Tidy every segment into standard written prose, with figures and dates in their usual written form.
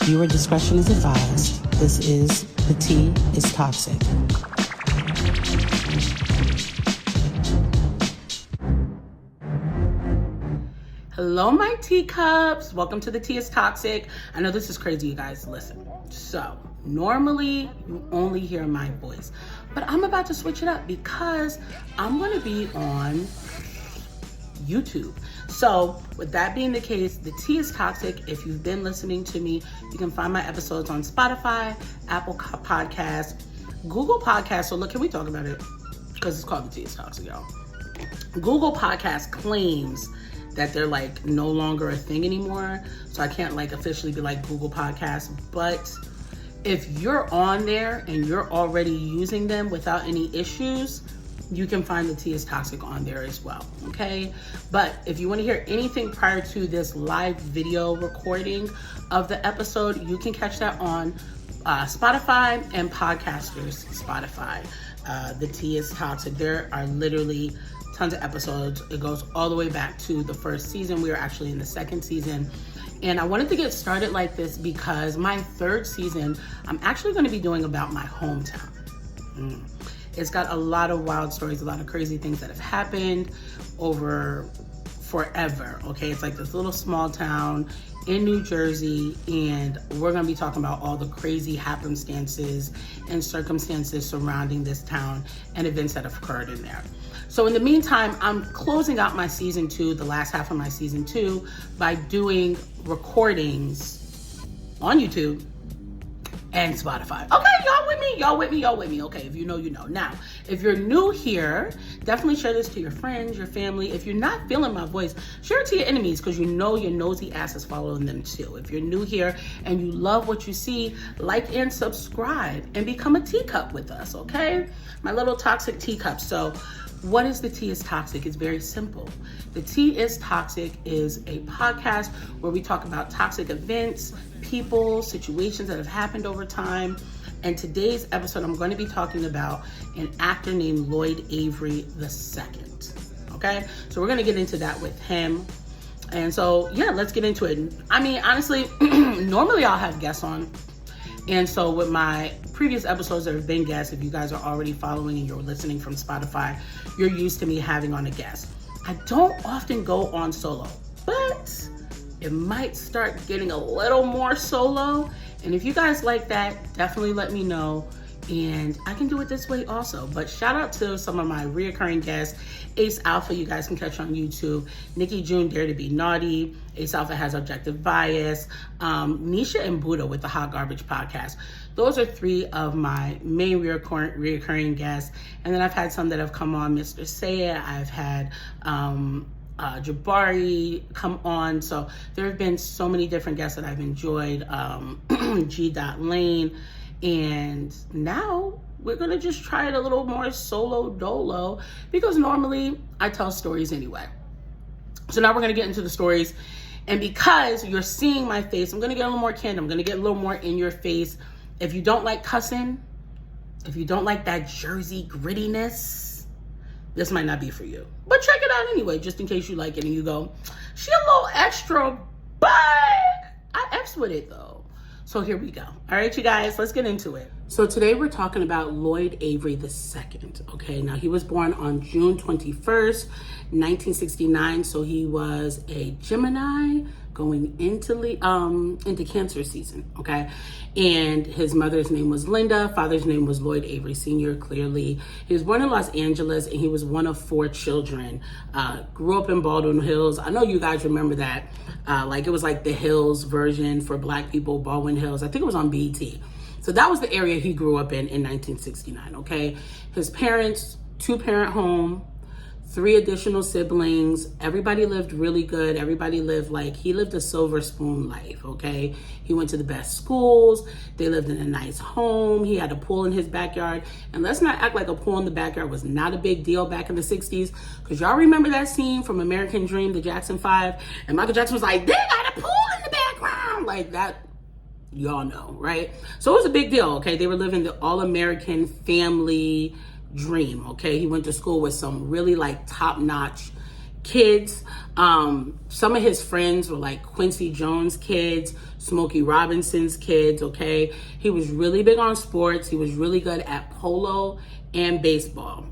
Viewer discretion is advised. This is The Tea is Toxic. Hello, my teacups. Welcome to The Tea is Toxic. I know this is crazy, you guys. Listen. So, normally you only hear my voice, but I'm about to switch it up because I'm going to be on YouTube. So with that being the case, The Tea is Toxic. If you've been listening to me, you can find my episodes on Spotify, Apple Podcasts, Google Podcasts. So look, can we talk about it? Because it's called The Tea is Toxic, y'all. Google Podcasts claims that they're like no longer a thing anymore. So I can't like officially be like Google Podcasts, but if you're on there and you're already using them without any issues, you can find The Tea is Toxic on there as well, okay? But if you want to hear anything prior to this live video recording of the episode, you can catch that on Spotify and Podcasters Spotify. The Tea is Toxic. There are literally tons of episodes. It goes all the way back to the first season. We are actually in the second season. And I wanted to get started like this because my third season, I'm actually going to be doing about my hometown. It's got a lot of wild stories, a lot of crazy things that have happened over forever, okay? It's like this little small town in New Jersey, and we're gonna be talking about all the crazy happenstances and circumstances surrounding this town and events that have occurred in there. So in the meantime, I'm closing out my season 2, the last half of my season 2, by doing recordings on YouTube and Spotify. Okay, y'all with me. Okay, if you know, you know. Now, if you're new here, definitely share this to your friends, your family. If you're not feeling my voice, share it to your enemies because you know your nosy ass is following them too. If you're new here and you love what you see, like and subscribe and become a teacup with us, okay? My little toxic teacup. So, what is The Tea is Toxic? It's very simple. The Tea is Toxic is a podcast where we talk about toxic events, people, situations that have happened over time. And today's episode, I'm going to be talking about an actor named Lloyd Avery II. Okay? So we're going to get into that with him. And so, yeah, let's get into it. I mean, honestly, normally I'll have guests on. And so with my previous episodes, there have been guests. If you guys are already following and you're listening from Spotify, you're used to me having on a guest. I don't often go on solo, but it might start getting a little more solo. And if you guys like that, definitely let me know. And I can do it this way also. But shout out to some of my reoccurring guests. Ace Alpha, you guys can catch on YouTube. Nikki June, Dare to Be Naughty. Ace Alpha has Objective Bias. Nisha and Buddha with the Hot Garbage Podcast. Those are 3 of my main reoccurring guests. And then I've had some that have come on. Mr. Saya, I've had Jabari come on. So there have been so many different guests that I've enjoyed. G. Lane. And now we're gonna just try it a little more solo dolo because normally I tell stories anyway. So now we're gonna get into the stories. And because you're seeing my face, I'm gonna get a little more candid. I'm gonna get a little more in your face. If you don't like cussing, if you don't like that Jersey grittiness, this might not be for you. But check it out anyway, just in case you like it and you go, she a little extra, but I F's with it though. So here we go. All right, you guys, let's get into it. So today we're talking about Lloyd Avery II, okay? Now he was born on June 21st, 1969. So he was a Gemini going into Cancer season, okay? And his mother's name was Linda, father's name was Lloyd Avery Sr., clearly. He was born in Los Angeles and he was one of 4 children. Grew up in Baldwin Hills. I know you guys remember that. Like it was like the Hills version for Black people, Baldwin Hills. I think it was on BET. So that was the area he grew up in 1969, okay? His parents, 2-parent home, 3 additional siblings. Everybody lived really good. Everybody lived like, he lived a silver spoon life, okay? He went to the best schools. They lived in a nice home. He had a pool in his backyard. And let's not act like a pool in the backyard was not a big deal back in the 60s. Because y'all remember that scene from American Dream, the Jackson 5? And Michael Jackson was like, they got a pool in the background. Like that, y'all know, right? So it was a big deal, okay? They were living the all-American family dream, okay? He went to school with some really like top-notch kids. Some of his friends were like Quincy Jones kids, Smokey Robinson's kids, okay? He was really big on sports. He was really good at polo and baseball.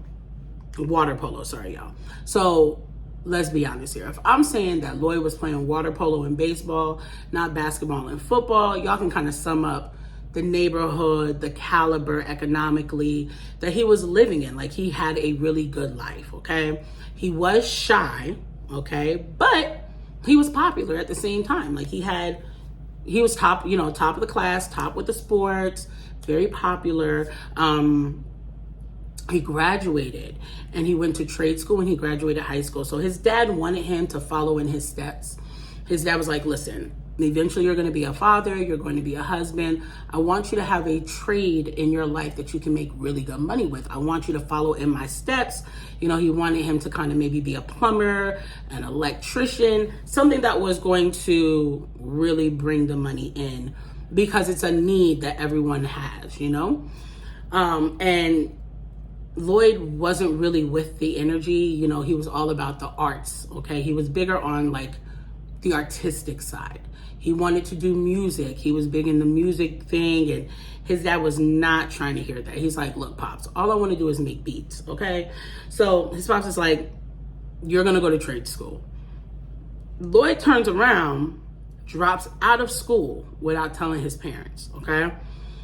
Water polo, sorry, y'all. So let's be honest here. If I'm saying that Lloyd was playing water polo and baseball, not basketball and football, y'all can kind of sum up the neighborhood, the caliber economically that he was living in. Like, he had a really good life, okay? He was shy, okay? But he was popular at the same time. Like, he was top, top of the class, top with the sports, very popular. He graduated and he went to trade school and he graduated high school. So his dad wanted him to follow in his steps. His dad was like, listen, eventually you're going to be a father, you're going to be a husband. I want you to have a trade in your life that you can make really good money with. I want you to follow in my steps. He wanted him to kind of maybe be a plumber, an electrician, something that was going to really bring the money in, because it's a need that everyone has, and Lloyd wasn't really with the energy. He was all about the arts, okay? He was bigger on like the artistic side. He wanted to do music. He was big in the music thing, and his dad was not trying to hear that. He's like, look, Pops, all I want to do is make beats, okay? So his Pops is like, you're going to go to trade school. Lloyd turns around, drops out of school without telling his parents, okay?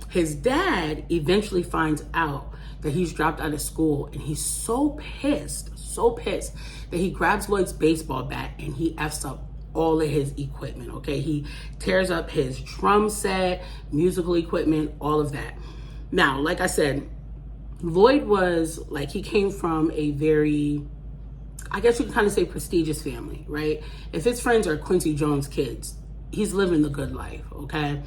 His dad eventually finds out that he's dropped out of school, and he's so pissed that he grabs Lloyd's baseball bat and he F's up all of his equipment, okay? He tears up his drum set, musical equipment, all of that. Now, like I said, Lloyd was like, he came from a very, I guess you could kind of say prestigious family, right? If his friends are Quincy Jones kids, he's living the good life, okay?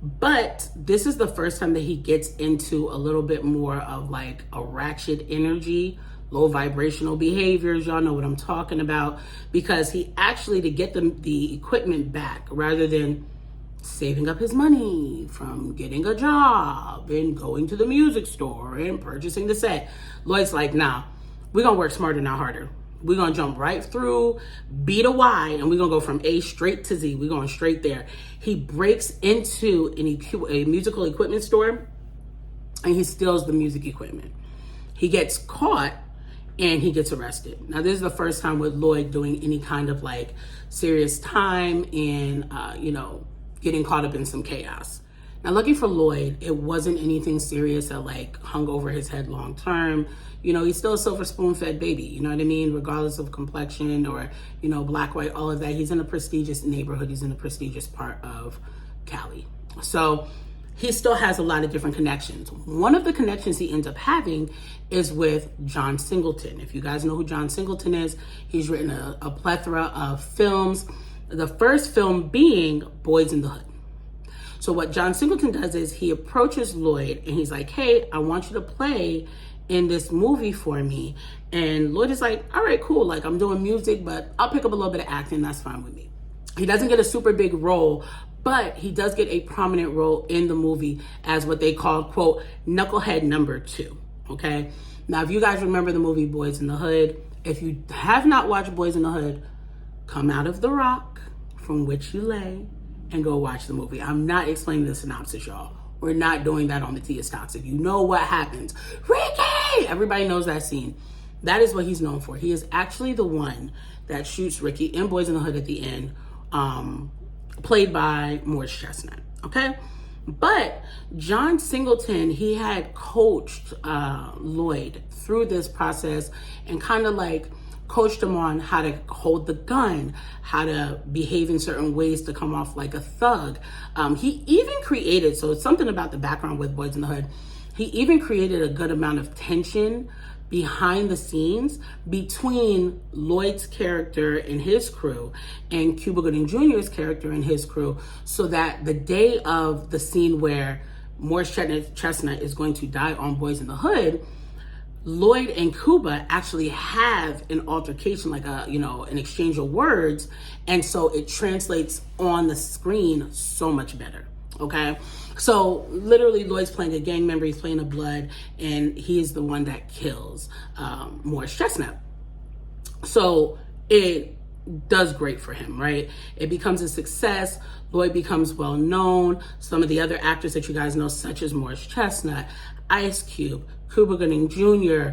But this is the first time that he gets into a little bit more of like a ratchet energy, low vibrational behaviors. Y'all know what I'm talking about, because he actually, to get the equipment back, rather than saving up his money from getting a job and going to the music store and purchasing the set, Lloyd's like, nah, we're going to work smarter, not harder. We're going to jump right through B to Y, and we're going to go from A straight to Z. We're going straight there. He breaks into a musical equipment store, and he steals the music equipment. He gets caught, and he gets arrested. Now, this is the first time with Lloyd doing any kind of like serious time and, getting caught up in some chaos. Now, lucky for Lloyd, it wasn't anything serious that like hung over his head long term. He's still a silver spoon-fed baby, you know what I mean? Regardless of complexion or, black, white, all of that. He's in a prestigious neighborhood. He's in a prestigious part of Cali. So he still has a lot of different connections. One of the connections he ends up having is with John Singleton. If you guys know who John Singleton is, he's written a plethora of films. The first film being Boys in the Hood. So what John Singleton does is he approaches Lloyd and he's like, hey, I want you to play in this movie for me. And Lloyd is like, all right, cool. Like, I'm doing music, but I'll pick up a little bit of acting. That's fine with me. He doesn't get a super big role, but he does get a prominent role in the movie as what they call, quote, knucklehead number 2. Okay. Now, if you guys remember the movie Boys in the Hood, if you have not watched Boys in the Hood, come out of the rock from which you lay and go watch the movie. I'm not explaining the synopsis, y'all. We're not doing that on the Tea is Toxic. You know what happens. Ricky! Everybody knows that scene. That is what he's known for. He is actually the one that shoots Ricky in Boys in the Hood at the end, played by Morris Chestnut, okay? But John Singleton, he had coached Lloyd through this process and kind of like coached him on how to hold the gun, how to behave in certain ways to come off like a thug. He even created, so it's something about the background with Boys in the Hood, he even created a good amount of tension behind the scenes between Lloyd's character and his crew and Cuba Gooding Jr.'s character and his crew, so that the day of the scene where Morris Chestnut is going to die on Boys in the Hood, Lloyd and Cuba actually have an altercation, like an exchange of words. And so it translates on the screen so much better. Okay. So literally Lloyd's playing a gang member. He's playing a blood, and he is the one that kills Morris Chestnut. So it does great for him, right? It becomes a success. Lloyd becomes well known. Some of the other actors that you guys know, such as Morris Chestnut, Ice Cube, Cuba Gooding Jr.,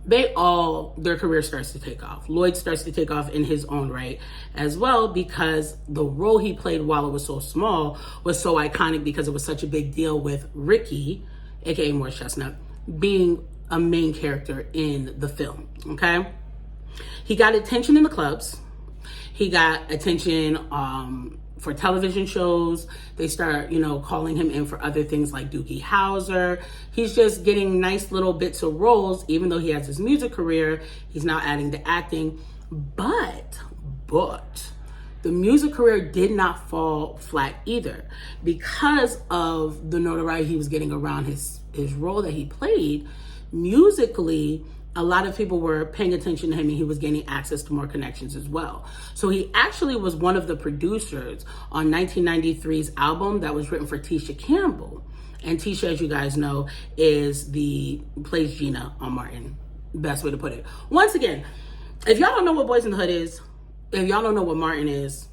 their career starts to take off. Lloyd starts to take off in his own right as well, because the role he played while it was so small was so iconic, because it was such a big deal with Ricky, aka Morris Chestnut, being a main character in the film, okay? He got attention in the clubs. He got attention for television shows. They start, calling him in for other things like Doogie Howser. He's just getting nice little bits of roles, even though he has his music career. He's now adding to acting. But the music career did not fall flat either, because of the notoriety he was getting around his role that he played. Musically, a lot of people were paying attention to him, and he was gaining access to more connections as well. So he actually was one of the producers on 1993's album that was written for Tisha Campbell. And Tisha, as you guys know, plays Gina on Martin. Best way to put it. Once again, if y'all don't know what Boys in the Hood is, if y'all don't know what Martin is,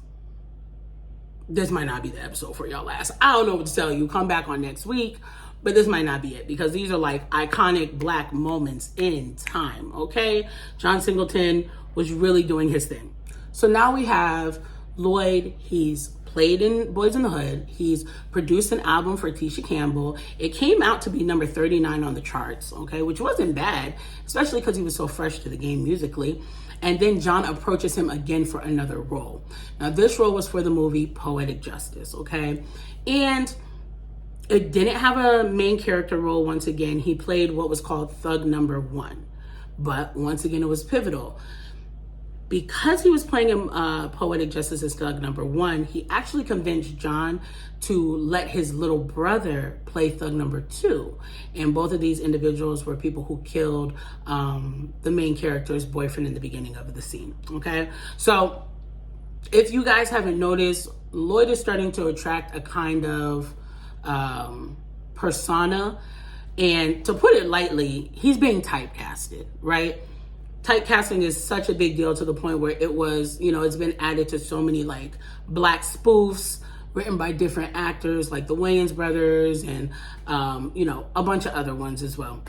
this might not be the episode for y'all last. I don't know what to tell you. Come back on next week. But this might not be it, because these are like iconic Black moments in time, okay? John Singleton was really doing his thing. So now we have Lloyd. He's played in Boys in the Hood. He's produced an album for Tisha Campbell. It came out to be number 39 on the charts, okay? Which wasn't bad, especially because he was so fresh to the game musically. And then John approaches him again for another role. Now, this role was for the movie Poetic Justice, okay? And it didn't have a main character role once again. He played what was called Thug Number 1. But once again, it was pivotal. Because he was playing in Poetic Justice as Thug Number 1, he actually convinced John to let his little brother play Thug Number 2. And both of these individuals were people who killed the main character's boyfriend in the beginning of the scene, okay? So if you guys haven't noticed, Lloyd is starting to attract a kind of persona, and to put it lightly, he's being typecasted, right? Typecasting is such a big deal, to the point where it was, it's been added to so many like Black spoofs written by different actors like the Wayans brothers and a bunch of other ones as well.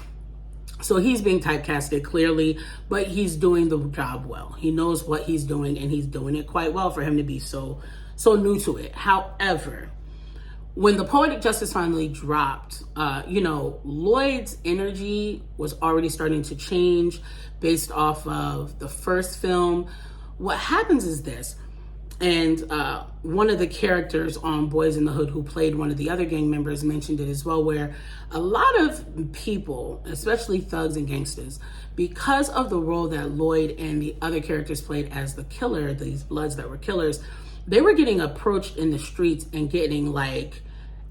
So he's being typecasted clearly, but he's doing the job well. He knows what he's doing, and he's doing it quite well for him to be so new to it. However, when the Poetic Justice finally dropped, Lloyd's energy was already starting to change based off of the first film. What happens is this, and one of the characters on Boys in the Hood who played one of the other gang members mentioned it as well, where a lot of people, especially thugs and gangsters, because of the role that Lloyd and the other characters played as the killer, these Bloods that were killers, they were getting approached in the streets and getting like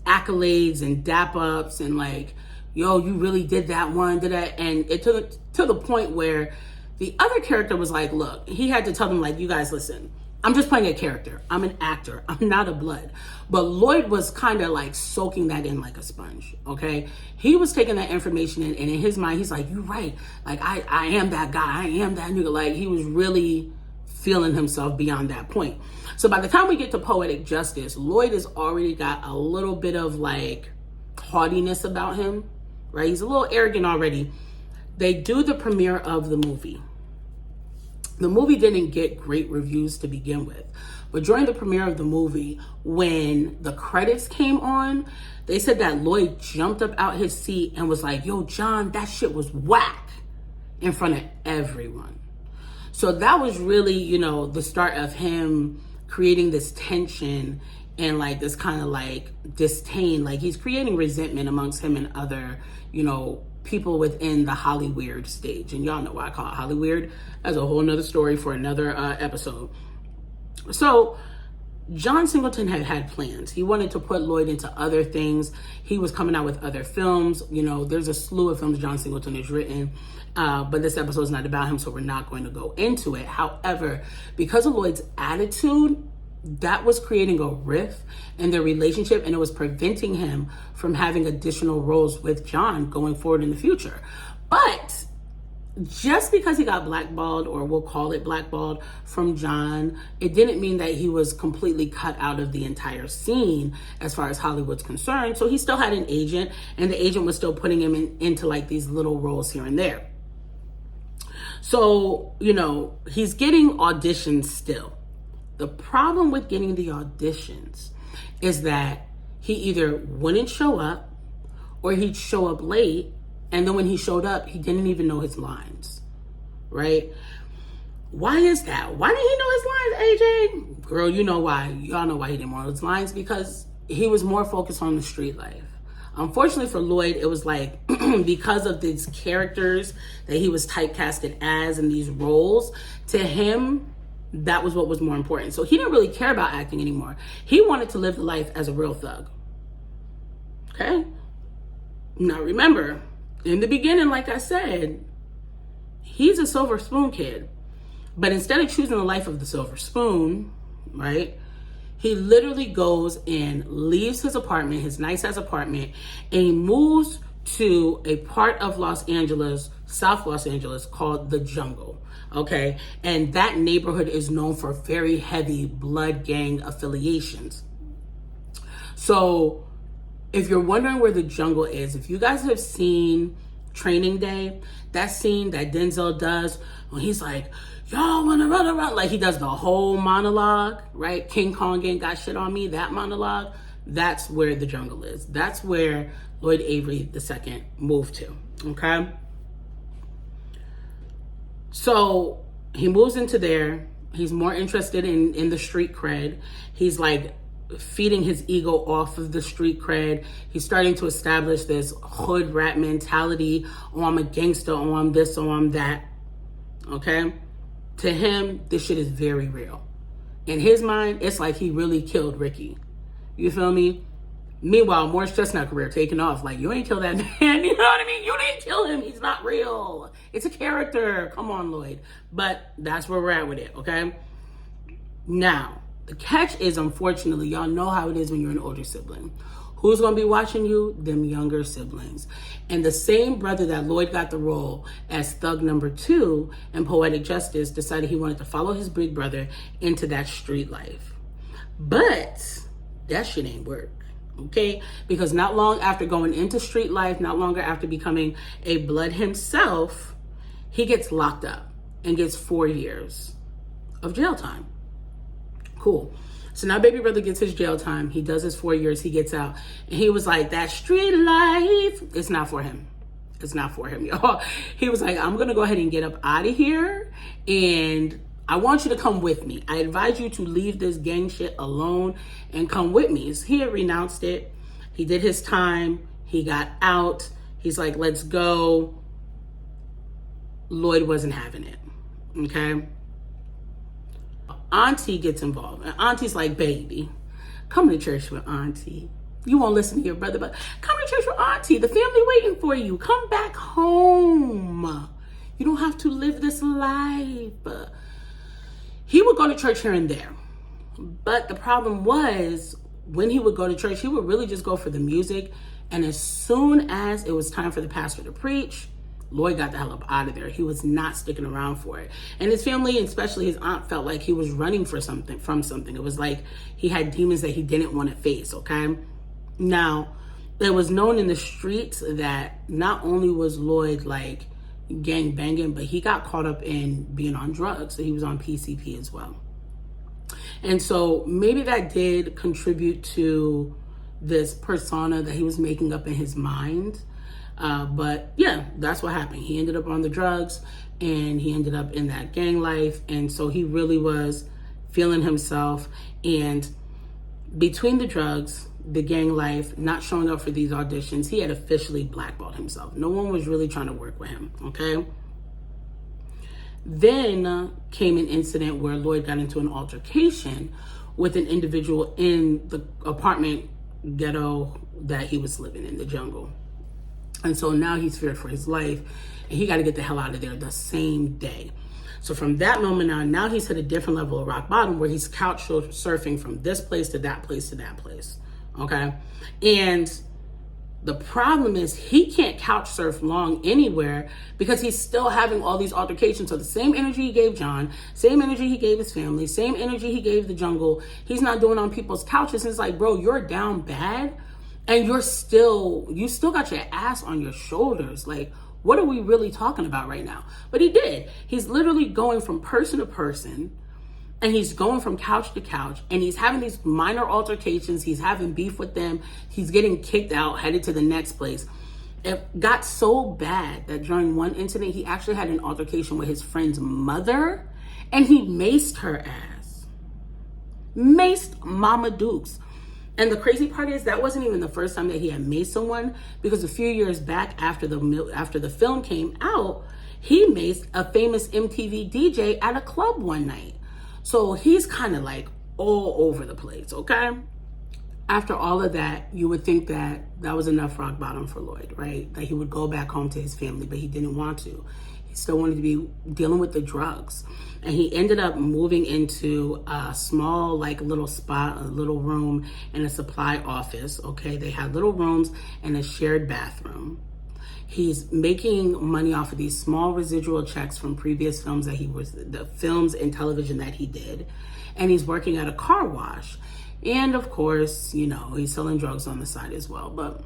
accolades and dap ups and like, yo, you really did that one, did that? And it took to the point where the other character was like, look, he had to tell them like, you guys listen, I'm just playing a character. I'm an actor. I'm not a Blood. But Lloyd was kind of like soaking that in like a sponge, okay? He was taking that information in, and in his mind, he's like, you're right. Like, I am that guy. I am that nigga. Like, he was really feeling himself beyond that point. So by the time we get to Poetic Justice, Lloyd has already got a little bit of like haughtiness about him, right? He's a little arrogant already. They do the premiere of the movie. The movie didn't get great reviews to begin with, but during the premiere of the movie, when the credits came on, they said that Lloyd jumped up out his seat and was like, yo, John, that shit was whack, in front of everyone. So that was really, the start of him creating this tension and like this kind of like disdain. Like, he's creating resentment amongst him and other, people within the Hollyweird stage. And y'all know why I call it Hollyweird. That's a whole nother story for another episode. So John Singleton had plans. He wanted to put Lloyd into other things. He was coming out with other films. There's a slew of films John Singleton has written, but this episode is not about him, so we're not going to go into it. However, because of Lloyd's attitude, that was creating a rift in their relationship, and it was preventing him from having additional roles with John going forward in the future. But just because he got blackballed, or we'll call it blackballed, from John, it didn't mean that he was completely cut out of the entire scene as far as Hollywood's concerned. So he still had an agent, and the agent was still putting him into like these little roles here and there. So, you know, he's getting auditions still. The problem with getting the auditions is that he either wouldn't show up, or he'd show up late, and then when he showed up, he didn't even know his lines, right? Why is that? Why didn't he know his lines, AJ? Girl, you know why. Y'all know why he didn't know his lines, because he was more focused on the street life. Unfortunately for Lloyd, it was like, because of these characters that he was typecasted as in these roles, to him, that was what was more important. So he didn't really care about acting anymore. He wanted to live the life as a real thug. Okay? Now remember, in the beginning, like I said, he's a silver spoon kid. But instead of choosing the life of the silver spoon, right, he literally goes and leaves his apartment, his nice-ass apartment, and he moves to a part of Los Angeles, South Los Angeles, called the Jungle, okay? And that neighborhood is known for very heavy blood gang affiliations. So if you're wondering where the Jungle is, if you guys have seen Training Day, that scene that Denzel does when he's like, y'all wanna run around, like he does the whole monologue, right? King Kong ain't got shit on me, that monologue, that's where the Jungle is. That's where Lloyd Avery II moved to, okay? So he moves into there. He's more interested in the street cred. He's like feeding his ego off of the street cred. He's starting to establish this hood rat mentality. Oh, I'm a gangster. Oh, I'm this. Oh, I'm that. Okay? To him, this shit is very real. In his mind, it's like he really killed Ricky. You feel me? Meanwhile, Morris Chestnut career taking off. Like, you ain't kill that man. You know what I mean? You didn't kill him. He's not real. It's a character. Come on, Lloyd. But that's where we're at with it, okay? Now, the catch is, unfortunately, y'all know how it is when you're an older sibling. Who's going to be watching you? Them younger siblings. And the same brother that Lloyd got the role as Thug number 2 in Poetic Justice decided he wanted to follow his big brother into that street life. But that shit ain't work, okay? Because not long after going into street life, not longer after becoming a blood himself, he gets locked up and gets 4 years of jail time. Cool. So now baby brother gets his jail time. He does his 4 years. He gets out. And he was like, that street life, it's not for him. It's not for him, y'all. He was like, I'm going to go ahead and get up out of here. And I want you to come with me. I advise you to leave this gang shit alone and come with me. So he had renounced it. He did his time. He got out. He's like, let's go. Lloyd wasn't having it. Okay? Auntie gets involved. And Auntie's like, baby, come to church with Auntie. You won't listen to your brother, but come to church with Auntie. The family waiting for you. Come back home. You don't have to live this life. He would go to church here and there. But the problem was, when he would go to church, he would really just go for the music. And as soon as it was time for the pastor to preach, Lloyd got the hell up out of there. He was not sticking around for it. And his family, and especially his aunt, felt like he was running from something. It was like he had demons that he didn't want to face, okay? Now, it was known in the streets that not only was Lloyd like gang banging, but he got caught up in being on drugs. So he was on PCP as well. And so maybe that did contribute to this persona that he was making up in his mind. But yeah, that's what happened. He ended up on the drugs and he ended up in that gang life. And so he really was feeling himself. And between the drugs, the gang life, not showing up for these auditions, he had officially blackballed himself. No one was really trying to work with him, okay? Then came an incident where Lloyd got into an altercation with an individual in the apartment ghetto that he was living in, the Jungle. And so now he's feared for his life and he got to get the hell out of there the same day. So from that moment on, now he's hit a different level of rock bottom where he's couch surfing from this place to that place to that place. Okay. And The problem is he can't couch surf long anywhere because he's still having all these altercations. So the same energy he gave John, same energy he gave his family, same energy he gave the jungle, he's not doing on people's couches. And it's like, bro, you're down bad and you still got your ass on your shoulders. Like, what are we really talking about right now? But he did. He's literally going from person to person. And he's going from couch to couch, and he's having these minor altercations. He's having beef with them. He's getting kicked out, headed to the next place. It got so bad that during one incident, he actually had an altercation with his friend's mother, and he maced her ass. Maced Mama Dukes. And the crazy part is that wasn't even the first time that he had maced someone, because a few years back after the film came out, he maced a famous MTV DJ at a club one night. So he's kind of like all over the place, okay? After all of that, you would think that that was enough rock bottom for Lloyd, right? That he would go back home to his family, but he didn't want to. He still wanted to be dealing with the drugs. And he ended up moving into a small, like, little spot, a little room in a supply office, okay? They had little rooms and a shared bathroom. He's making money off of these small residual checks from previous films the films and television that he did. And he's working at a car wash. And of course, he's selling drugs on the side as well. But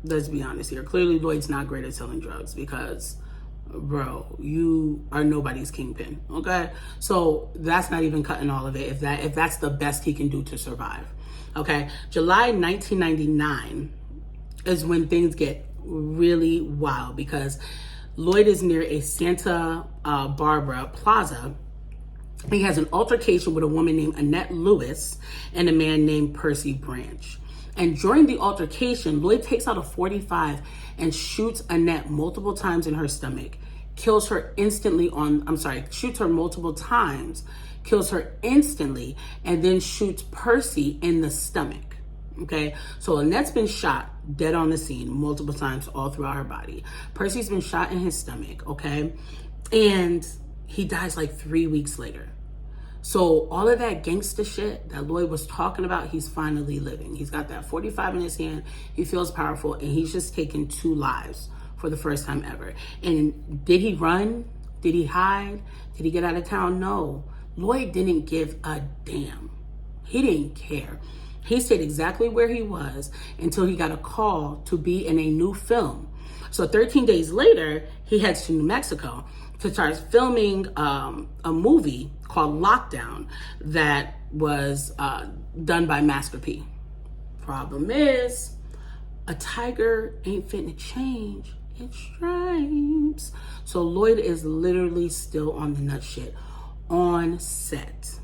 let's be honest here. Clearly, Lloyd's not great at selling drugs because, bro, you are nobody's kingpin, okay? So that's not even cutting all of it if that's the best he can do to survive, okay? July 1999 is when things get really wild, because Lloyd is near a Santa Barbara plaza. He has an altercation with a woman named Annette Lewis and a man named Percy Branch. And during the altercation, Lloyd takes out a .45 and shoots Annette multiple times in her stomach, shoots her multiple times, kills her instantly, and then shoots Percy in the stomach. Okay, so Annette's been shot dead on the scene multiple times all throughout her body. Percy's been shot in his stomach, okay? And he dies like 3 weeks later. So all of that gangster shit that Lloyd was talking about, he's finally living. He's got that .45 in his hand. He feels powerful, and he's just taken 2 lives for the first time ever. And did he run? Did he hide? Did he get out of town? No. Lloyd didn't give a damn. He didn't care. He stayed exactly where he was until he got a call to be in a new film. So 13 days later, he heads to New Mexico to start filming a movie called Lockdown that was done by Master P. Problem is, a tiger ain't fitting to change its stripes. So Lloyd is literally still on the nut shit on set.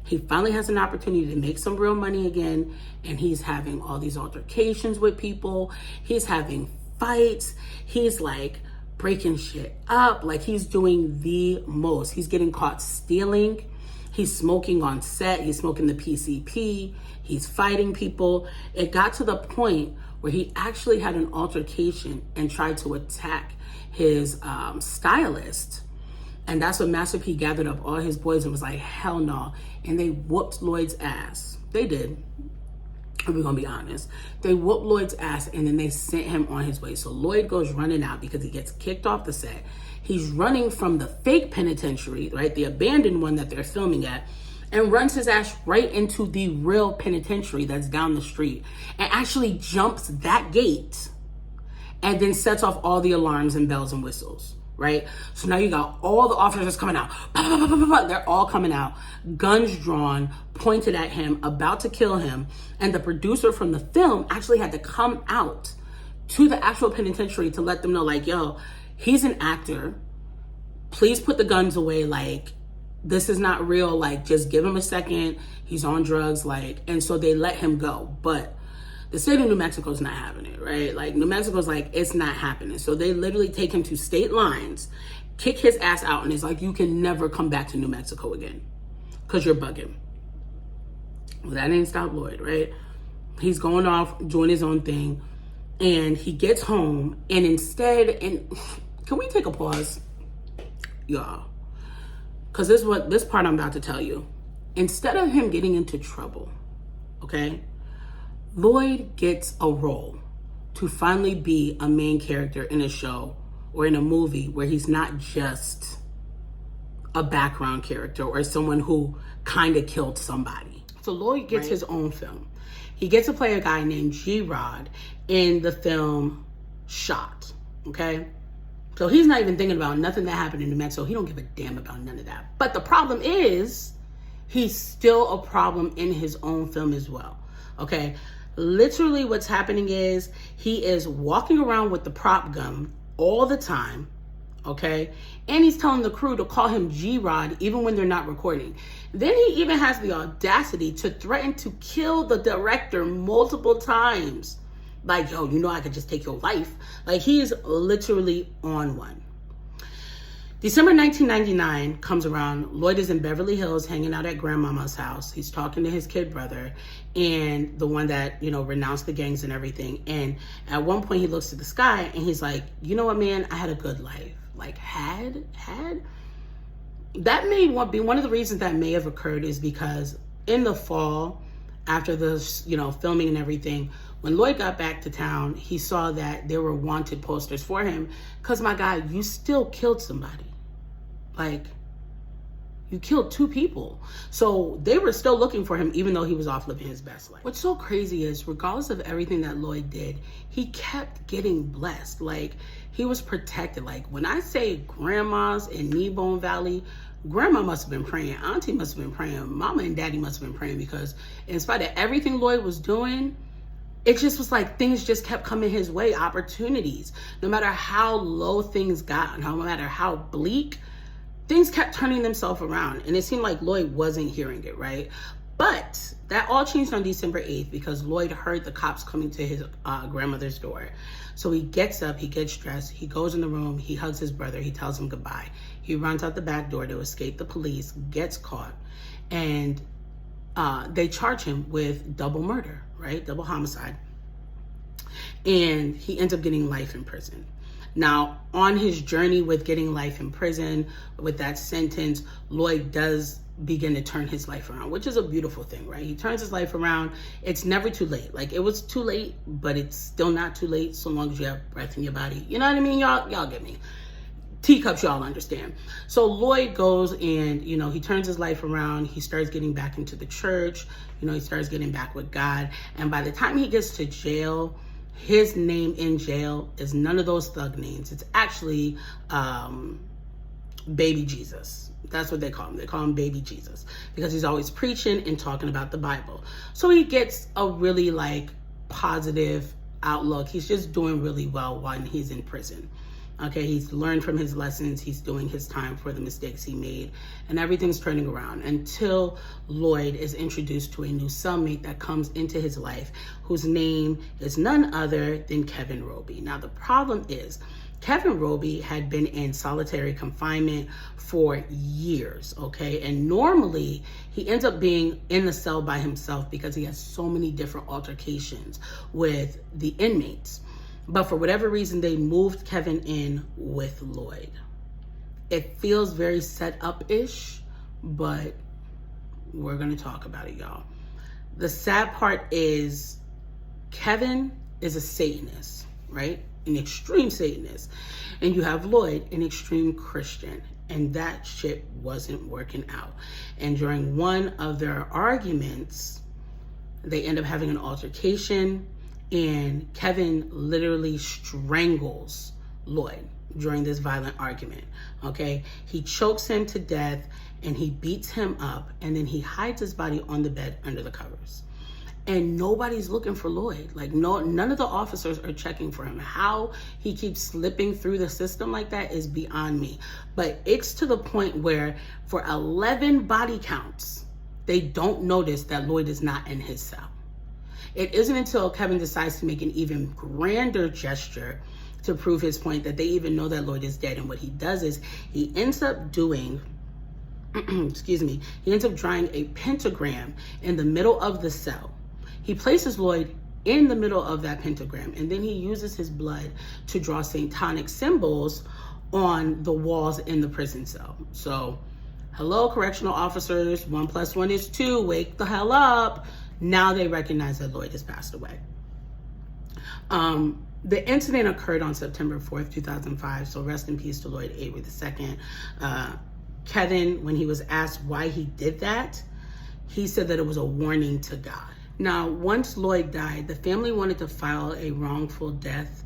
He finally has an opportunity to make some real money again, and he's having all these altercations with people. He's having fights. He's like breaking shit up. Like, he's doing the most. He's getting caught stealing. He's smoking on set. He's smoking the PCP. He's fighting people. It got to the point where he actually had an altercation and tried to attack his stylist. And that's when Master P gathered up all his boys and was like, hell no. And they whooped Lloyd's ass. They did. And we're gonna be honest. They whooped Lloyd's ass, and then they sent him on his way. So Lloyd goes running out because he gets kicked off the set. He's running from the fake penitentiary, right? The abandoned one that they're filming at, and runs his ass right into the real penitentiary that's down the street, and actually jumps that gate and then sets off all the alarms and bells and whistles. Right? So now you got all the officers coming out. They're all coming out, guns drawn, pointed at him, about to kill him. And the producer from the film actually had to come out to the actual penitentiary to let them know, like, yo, he's an actor. Please put the guns away. Like, this is not real. Like, just give him a second. He's on drugs. Like, and so they let him go. But the state of New Mexico is not having it, right? Like, New Mexico's like, it's not happening. So they literally take him to state lines, kick his ass out, and it's like, you can never come back to New Mexico again because you're bugging. Well, that ain't stop Lloyd, right? He's going off, doing his own thing, and he gets home, and can we take a pause, y'all? Because this part I'm about to tell you. Instead of him getting into trouble, okay, Lloyd gets a role. to finally be a main character in a show or in a movie where he's not just a background character or someone who kind of killed somebody. So Lloyd gets his own film. He gets to play a guy named G-Rod in the film Shot, okay? So he's not even thinking about nothing that happened in New Mexico. He don't give a damn about none of that. But the problem is, he's still a problem in his own film as well, okay? Literally what's happening is he is walking around with the prop gun all the time, okay? And he's telling the crew to call him G-Rod even when they're not recording. Then he even has the audacity to threaten to kill the director multiple times. Like, yo, you know I could just take your life. Like, he is literally on one. December 1999 comes around. Lloyd is in Beverly Hills hanging out at grandmama's house. He's talking to his kid brother and the one that, you know, renounced the gangs and everything. And at one point he looks to the sky and he's like, you know what, man, I had a good life. Like, had? That may be one of the reasons that may have occurred is because in the fall, after the, you know, filming and everything, when Lloyd got back to town, he saw that there were wanted posters for him. Because, my guy, you still killed somebody. Like, you killed 2 people. So they were still looking for him, even though he was off living his best life. What's so crazy is, regardless of everything that Lloyd did, he kept getting blessed. Like, he was protected. Like, when I say grandmas in Kneebone Valley, grandma must have been praying, auntie must have been praying, mama and daddy must have been praying, because in spite of everything Lloyd was doing, it just was like things just kept coming his way, opportunities. No matter how low things got, no matter how bleak, things kept turning themselves around. And it seemed like Lloyd wasn't hearing it, right? But that all changed on December 8th because Lloyd heard the cops coming to his grandmother's door. So he gets up, he gets dressed, he goes in the room, he hugs his brother, he tells him goodbye. He runs out the back door to escape the police, gets caught, and they charge him with double murder, right? Double homicide. And he ends up getting life in prison. Now, on his journey with getting life in prison, with that sentence, Lloyd does begin to turn his life around, which is a beautiful thing, right? He turns his life around. It's never too late. Like, it was too late, but it's still not too late so long as you have breath in your body. You know what I mean? Y'all get me. Teacups, y'all understand. So Lloyd goes and, you know, he turns his life around. He starts getting back into the church. You know, he starts getting back with God. And by the time he gets to jail, his name in jail is none of those thug names. It's actually Baby Jesus. That's what they call him. They call him Baby Jesus because he's always preaching and talking about the Bible. So he gets a really like positive outlook. He's just doing really well while he's in prison. Okay, he's learned from his lessons. He's doing his time for the mistakes he made, and everything's turning around until Lloyd is introduced to a new cellmate that comes into his life, whose name is none other than Kevin Roby. Now, the problem is, Kevin Roby had been in solitary confinement for years, okay? And normally, he ends up being in the cell by himself because he has so many different altercations with the inmates. But for whatever reason, they moved Kevin in with Lloyd. It feels very set up-ish, but we're going to talk about it, y'all. The sad part is Kevin is a Satanist, right? An extreme Satanist. And you have Lloyd, an extreme Christian. And that shit wasn't working out. And during one of their arguments, they end up having an altercation. And Kevin literally strangles Lloyd during this violent argument, okay? He chokes him to death and he beats him up and then he hides his body on the bed under the covers. And nobody's looking for Lloyd. Like, none of the officers are checking for him. How he keeps slipping through the system like that is beyond me. But it's to the point where for 11 body counts, they don't notice that Lloyd is not in his cell. It isn't until Kevin decides to make an even grander gesture to prove his point that they even know that Lloyd is dead. And what he does is he ends up doing, he ends up drawing a pentagram in the middle of the cell. He places Lloyd in the middle of that pentagram, and then he uses his blood to draw satanic symbols on the walls in the prison cell. So, hello, correctional officers, 1 + 1 is 2, wake the hell up. Now they recognize that Lloyd has passed away. The incident occurred on September 4th, 2005, so rest in peace to Lloyd Avery II. Kevin, when he was asked why he did that, he said that it was a warning to God. Now, once Lloyd died, the family wanted to file a wrongful death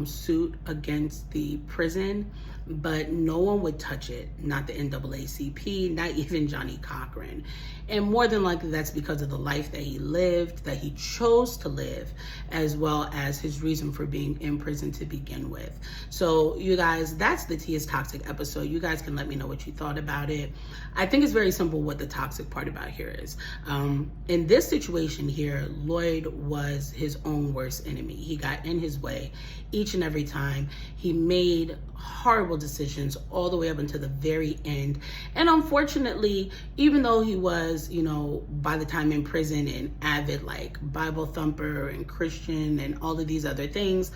suit against the prison, but no one would touch it, not the NAACP, not even Johnny Cochran. And more than likely, that's because of the life that he lived, that he chose to live, as well as his reason for being in prison to begin with. So you guys, that's the Tea is Toxic episode. You guys can let me know what you thought about it. I think it's very simple what the toxic part about here is. In this situation here, Lloyd was his own worst enemy. He got in his way each and every time. He made horrible decisions all the way up until the very end. And unfortunately, even though he was, you know, by the time in prison, an avid like Bible thumper and Christian and all of these other things,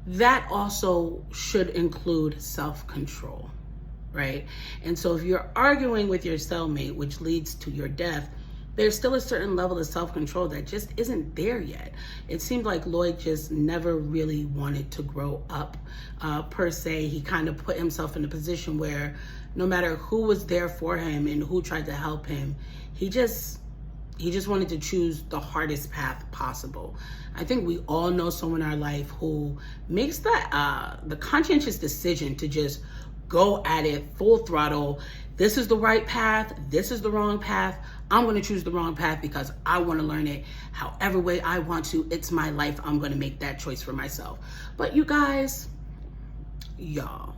that also should include self-control, right? And so if you're arguing with your cellmate, which leads to your death, there's still a certain level of self-control that just isn't there yet. It seemed like Lloyd just never really wanted to grow up, per se. He kind of put himself in a position where no matter who was there for him and who tried to help him, he just wanted to choose the hardest path possible. I think we all know someone in our life who makes the conscientious decision to just go at it full throttle. This is the right path. This is the wrong path. I'm going to choose the wrong path because I want to learn it however way I want to. It's my life. I'm going to make that choice for myself. But you guys, y'all,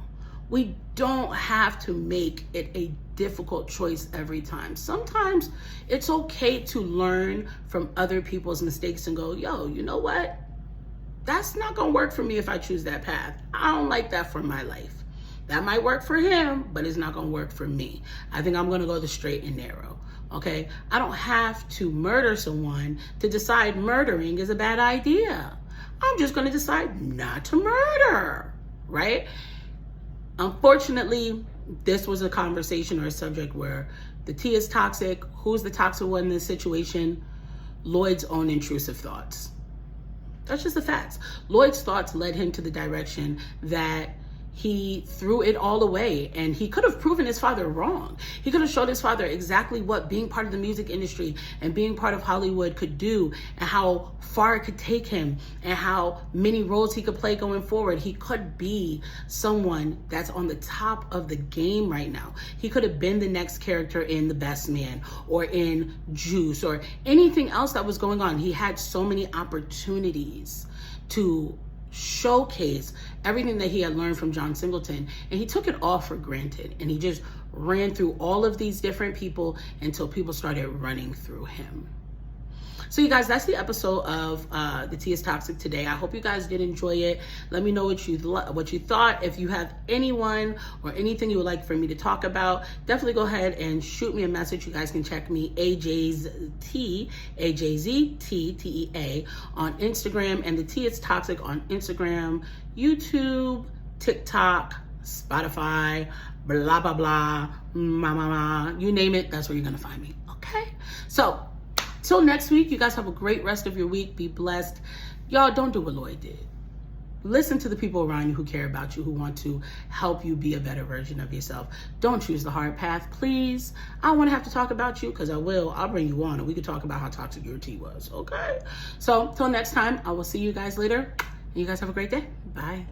we don't have to make it a difficult choice every time. Sometimes it's okay to learn from other people's mistakes and go, yo, you know what? That's not going to work for me if I choose that path. I don't like that for my life. That might work for him, but it's not going to work for me. I think I'm going to go the straight and narrow. Okay? I don't have to murder someone to decide murdering is a bad idea. I'm just going to decide not to murder, right? Unfortunately, this was a conversation or a subject where the tea is toxic. Who's the toxic one in this situation? Lloyd's own intrusive thoughts. That's just the facts. Lloyd's thoughts led him to the direction that he threw it all away, and he could have proven his father wrong. He could have showed his father exactly what being part of the music industry and being part of Hollywood could do, and how far it could take him, and how many roles he could play going forward. He could be someone that's on the top of the game right now. He could have been the next character in The Best Man or in Juice or anything else that was going on. He had so many opportunities to showcase everything that he had learned from John Singleton, and he took it all for granted, and he just ran through all of these different people until people started running through him. So you guys, that's the episode of The Tea is Toxic today. I hope you guys did enjoy it. Let me know what you thought. If you have anyone or anything you would like for me to talk about, definitely go ahead and shoot me a message. You guys can check me AJZTEA on Instagram, and The Tea is Toxic on Instagram, YouTube, TikTok, Spotify, blah, blah, blah, you name it, that's where you're gonna find me, okay? So, till next week, you guys have a great rest of your week. Be blessed. Y'all, don't do what Lloyd did. Listen to the people around you who care about you, who want to help you be a better version of yourself. Don't choose the hard path, please. I don't want to have to talk about you, because I will. I'll bring you on and we can talk about how toxic your tea was, okay? So, till next time, I will see you guys later. You guys have a great day. Bye.